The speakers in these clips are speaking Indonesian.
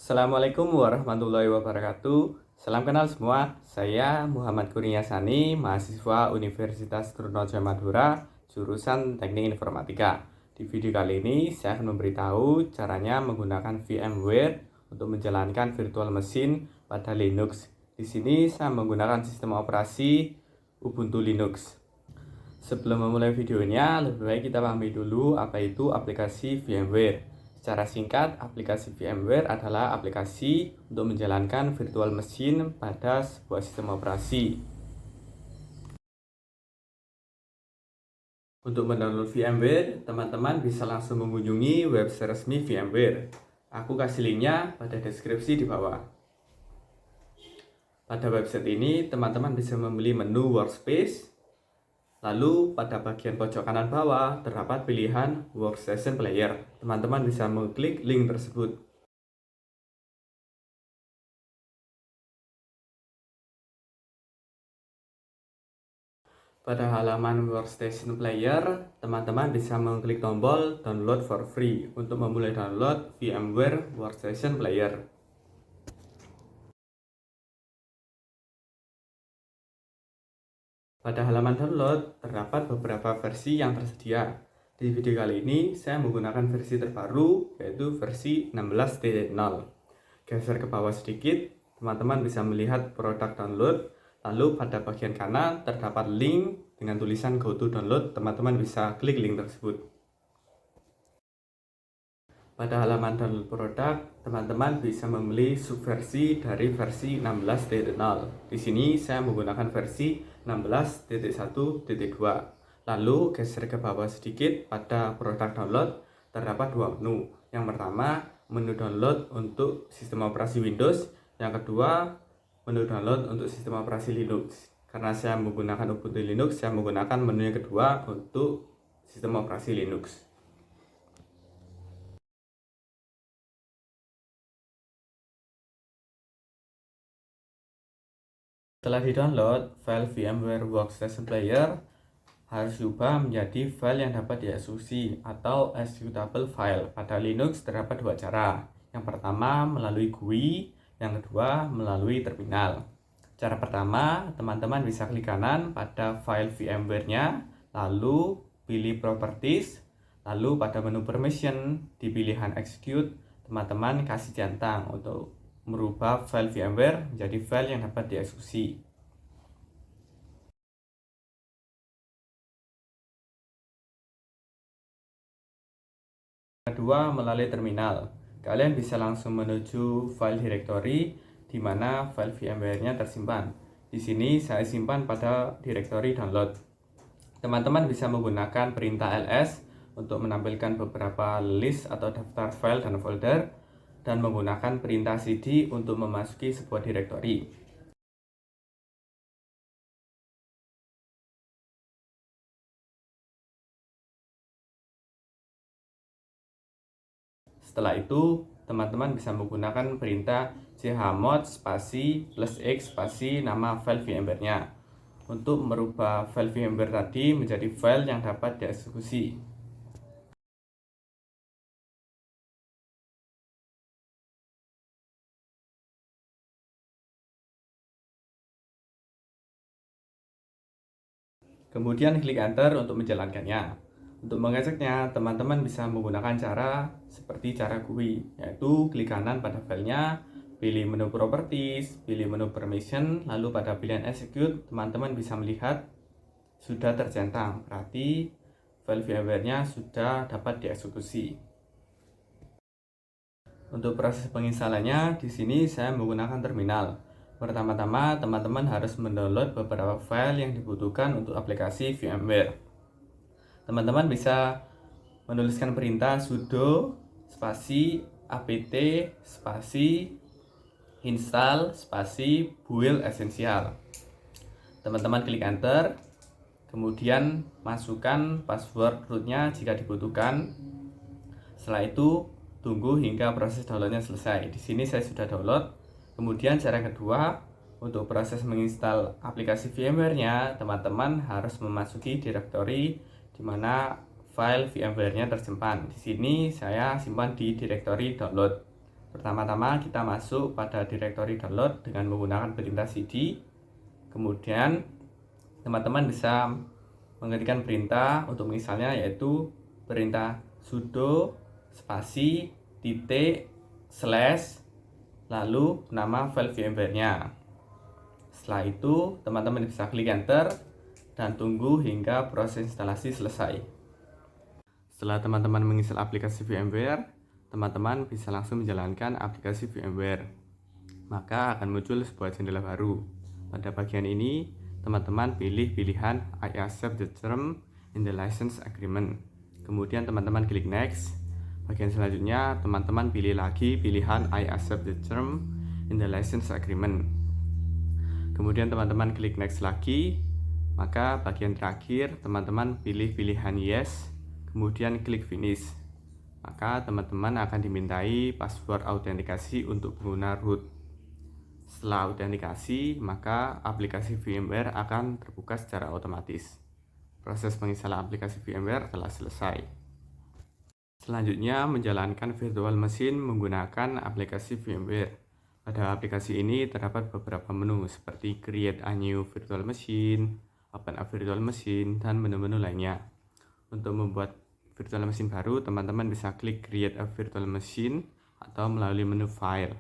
Assalamualaikum warahmatullahi wabarakatuh. Salam kenal semua. Saya Muhammad Kurnia Sani, mahasiswa Universitas Trunojoyo Madura, jurusan Teknik Informatika. Di video kali ini saya akan memberitahu caranya menggunakan VMware untuk menjalankan virtual machine pada Linux. Di sini saya menggunakan sistem operasi Ubuntu Linux. Sebelum memulai videonya, lebih baik kita pahami dulu apa itu aplikasi VMware. Secara singkat, aplikasi VMware adalah aplikasi untuk menjalankan virtual machine pada sebuah sistem operasi. Untuk mendownload VMware, teman-teman bisa langsung mengunjungi website resmi VMware. Aku kasih linknya pada deskripsi di bawah. Pada website ini, teman-teman bisa memilih menu Workspace. Lalu pada bagian pojok kanan bawah terdapat pilihan Workstation Player. Teman-teman bisa mengklik link tersebut. Pada halaman Workstation Player, teman-teman bisa mengklik tombol Download for Free untuk memulai download VMware Workstation Player. Pada halaman download, terdapat beberapa versi yang tersedia. Di video kali ini, saya menggunakan versi terbaru, yaitu versi 16.0. Geser ke bawah sedikit, teman-teman bisa melihat produk download. Lalu pada bagian kanan, terdapat link dengan tulisan Go to Download. Teman-teman bisa klik link tersebut. Pada halaman download produk, teman-teman bisa memilih subversi dari versi 16.0. Di sini saya menggunakan versi 16.1.2. Lalu geser ke bawah sedikit, pada produk download terdapat dua menu. Yang pertama, menu download untuk sistem operasi Windows. Yang kedua, menu download untuk sistem operasi Linux. Karena saya menggunakan Ubuntu Linux, saya menggunakan menu yang kedua untuk sistem operasi Linux. Setelah di-download, file VMware Workstation Player harus diubah menjadi file yang dapat dieksekusi atau executable file. Pada Linux terdapat dua cara. Yang pertama melalui GUI, yang kedua melalui terminal. Cara pertama, teman-teman bisa klik kanan pada file VMware-nya, lalu pilih Properties, lalu pada menu Permission di pilihan Execute, teman-teman kasih centang untuk merubah file VMware menjadi file yang dapat dieksekusi. Kedua, melalui terminal. Kalian bisa langsung menuju file directory di mana file VMware-nya tersimpan. Di sini saya simpan pada directory download. Teman-teman bisa menggunakan perintah ls untuk menampilkan beberapa list atau daftar file dan folder, dan menggunakan perintah cd untuk memasuki sebuah directory. Setelah itu, teman-teman bisa menggunakan perintah chmod spasi +x spasi nama file VMware-nya untuk merubah file VMware tadi menjadi file yang dapat dieksekusi. Kemudian klik enter untuk menjalankannya. Untuk mengeceknya, teman-teman bisa menggunakan cara seperti cara GUI, yaitu klik kanan pada filenya, pilih menu Properties, pilih menu Permission, lalu pada pilihan Execute, teman-teman bisa melihat sudah tercentang, berarti file VMware-nya sudah dapat dieksekusi. Untuk proses penginstalannya, di sini saya menggunakan terminal. Pertama-tama, teman-teman harus mendownload beberapa file yang dibutuhkan untuk aplikasi VMware. Teman-teman bisa menuliskan perintah sudo spasi apt spasi install spasi build essential. Teman-teman klik enter, kemudian masukkan password rootnya jika dibutuhkan. Setelah itu tunggu hingga proses downloadnya selesai. Di sini saya sudah download. Kemudian cara kedua, untuk proses menginstal aplikasi VMware-nya, teman-teman harus memasuki directory di mana file VMware-nya tersimpan. Di sini saya simpan di directory download. Pertama-tama kita masuk pada direktori download dengan menggunakan perintah cd. Kemudian teman-teman bisa mengetikkan perintah untuk misalnya yaitu perintah sudo spasi titik slash lalu nama file VMware-nya. Setelah itu teman-teman bisa klik enter dan tunggu hingga proses instalasi selesai. Setelah teman-teman menginstal aplikasi VMware, teman-teman bisa langsung menjalankan aplikasi VMware. Maka akan muncul sebuah jendela baru. Pada bagian ini, teman-teman pilih pilihan I accept the term in the license agreement. Kemudian teman-teman klik next. Bagian selanjutnya, teman-teman pilih lagi pilihan I accept the term in the license agreement. Kemudian teman-teman klik next lagi. Maka bagian terakhir, teman-teman pilih pilihan yes. Kemudian klik finish. Maka teman-teman akan dimintai password autentikasi untuk pengguna root. Setelah autentikasi, maka aplikasi VMware akan terbuka secara otomatis. Proses penginstalan aplikasi VMware telah selesai. Selanjutnya, menjalankan virtual machine menggunakan aplikasi VMware. Pada aplikasi ini terdapat beberapa menu seperti Create a new virtual machine, Open a virtual machine, dan menu-menu lainnya. Untuk membuat virtual machine baru, teman-teman bisa klik Create a virtual machine atau melalui menu File.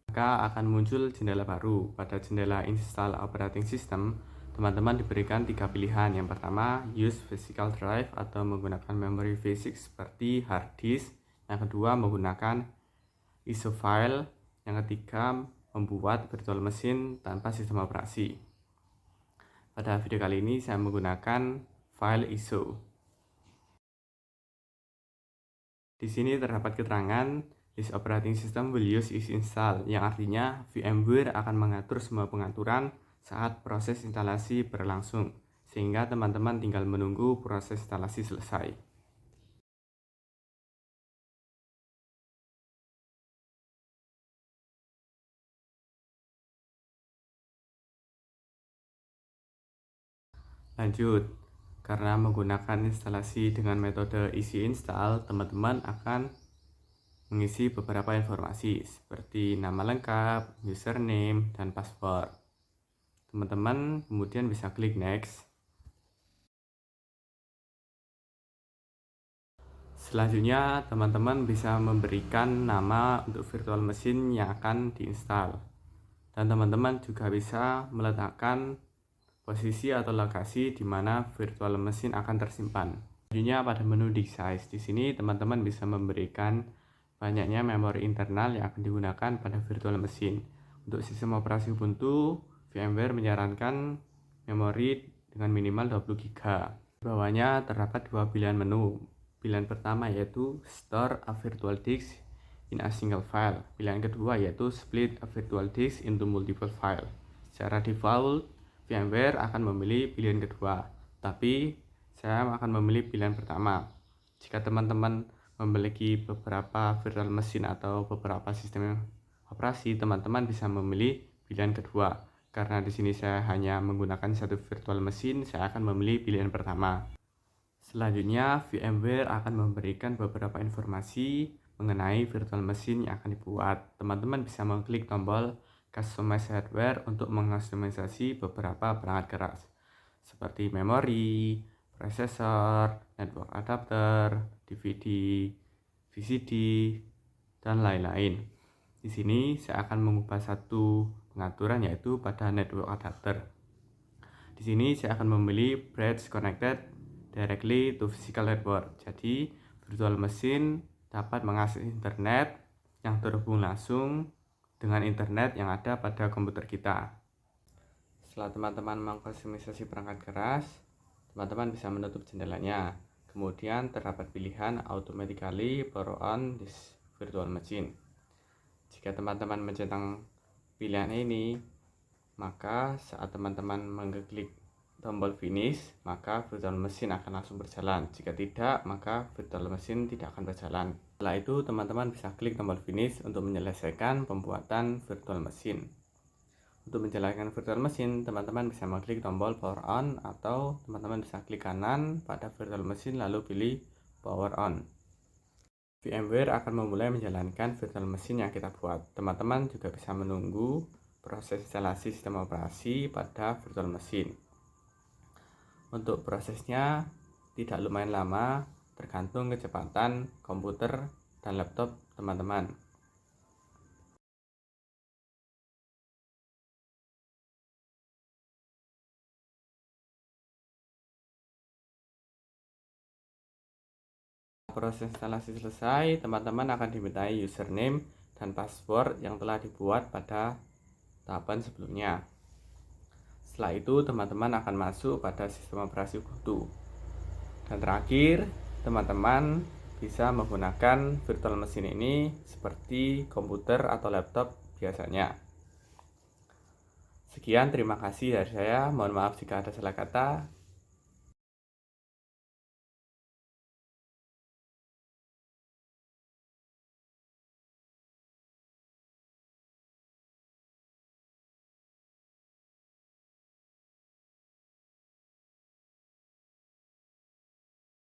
Maka akan muncul jendela baru. Pada jendela Install Operating System, teman-teman diberikan 3 pilihan. Yang pertama, use physical drive atau menggunakan memori fisik seperti hard disk. Yang kedua, menggunakan ISO file. Yang ketiga, membuat virtual machine tanpa sistem operasi. Pada video kali ini saya menggunakan file ISO. Di sini terdapat keterangan this operating system will use is install, yang artinya VMware akan mengatur semua pengaturan saat proses instalasi berlangsung, sehingga teman-teman tinggal menunggu proses instalasi selesai. Lanjut, karena menggunakan instalasi dengan metode easy install, teman-teman akan mengisi beberapa informasi seperti nama lengkap, username, dan password. Teman-teman kemudian bisa klik next. Selanjutnya, teman-teman bisa memberikan nama untuk virtual machine yang akan diinstal. Dan teman-teman juga bisa meletakkan posisi atau lokasi di mana virtual machine akan tersimpan. Selanjutnya pada menu disk size. Di sini teman-teman bisa memberikan banyaknya memori internal yang akan digunakan pada virtual machine. Untuk sistem operasi Ubuntu, VMware menyarankan memori dengan minimal 20 GB. Di bawahnya terdapat 2 pilihan menu. Pilihan pertama yaitu Store a virtual disk in a single file. Pilihan kedua yaitu Split a virtual disk into multiple file. Secara default, VMware akan memilih pilihan kedua, tapi saya akan memilih pilihan pertama. Jika teman-teman memiliki beberapa virtual machine atau beberapa sistem operasi, teman-teman bisa memilih pilihan kedua. Karena di sini saya hanya menggunakan satu virtual machine, saya akan memilih pilihan pertama. Selanjutnya, VMware akan memberikan beberapa informasi mengenai virtual machine yang akan dibuat. Teman-teman bisa mengklik tombol Customize Hardware untuk mengustomisasi beberapa perangkat keras seperti memori, prosesor, network adapter, DVD, VCD, dan lain-lain. Di sini saya akan mengubah satu pengaturan yaitu pada network adapter. Di sini saya akan memilih bridge connected directly to physical network. Jadi virtual machine dapat mengakses internet yang terhubung langsung dengan internet yang ada pada komputer kita. Setelah teman-teman mengkustomisasi perangkat keras, teman-teman bisa menutup jendelanya. Kemudian terdapat pilihan automatically power on this virtual machine. Jika teman-teman mencentang pilihan ini, maka saat teman-teman mengklik tombol finish, maka virtual machine akan langsung berjalan. Jika tidak, maka virtual machine tidak akan berjalan. Setelah itu, teman-teman bisa klik tombol finish untuk menyelesaikan pembuatan virtual machine. Untuk menjalankan virtual machine, teman-teman bisa mengklik tombol power on atau teman-teman bisa klik kanan pada virtual machine lalu pilih power on. VMware akan memulai menjalankan virtual machine yang kita buat. Teman-teman juga bisa menunggu proses instalasi sistem operasi pada virtual machine. Untuk prosesnya tidak lumayan lama, tergantung kecepatan komputer dan laptop teman-teman. Proses instalasi selesai, teman-teman akan dimintai username dan password yang telah dibuat pada tahapan sebelumnya. Setelah itu, teman-teman akan masuk pada sistem operasi Ubuntu. Dan terakhir, teman-teman bisa menggunakan virtual machine ini seperti komputer atau laptop biasanya. Sekian, terima kasih dari saya. Mohon maaf jika ada salah kata.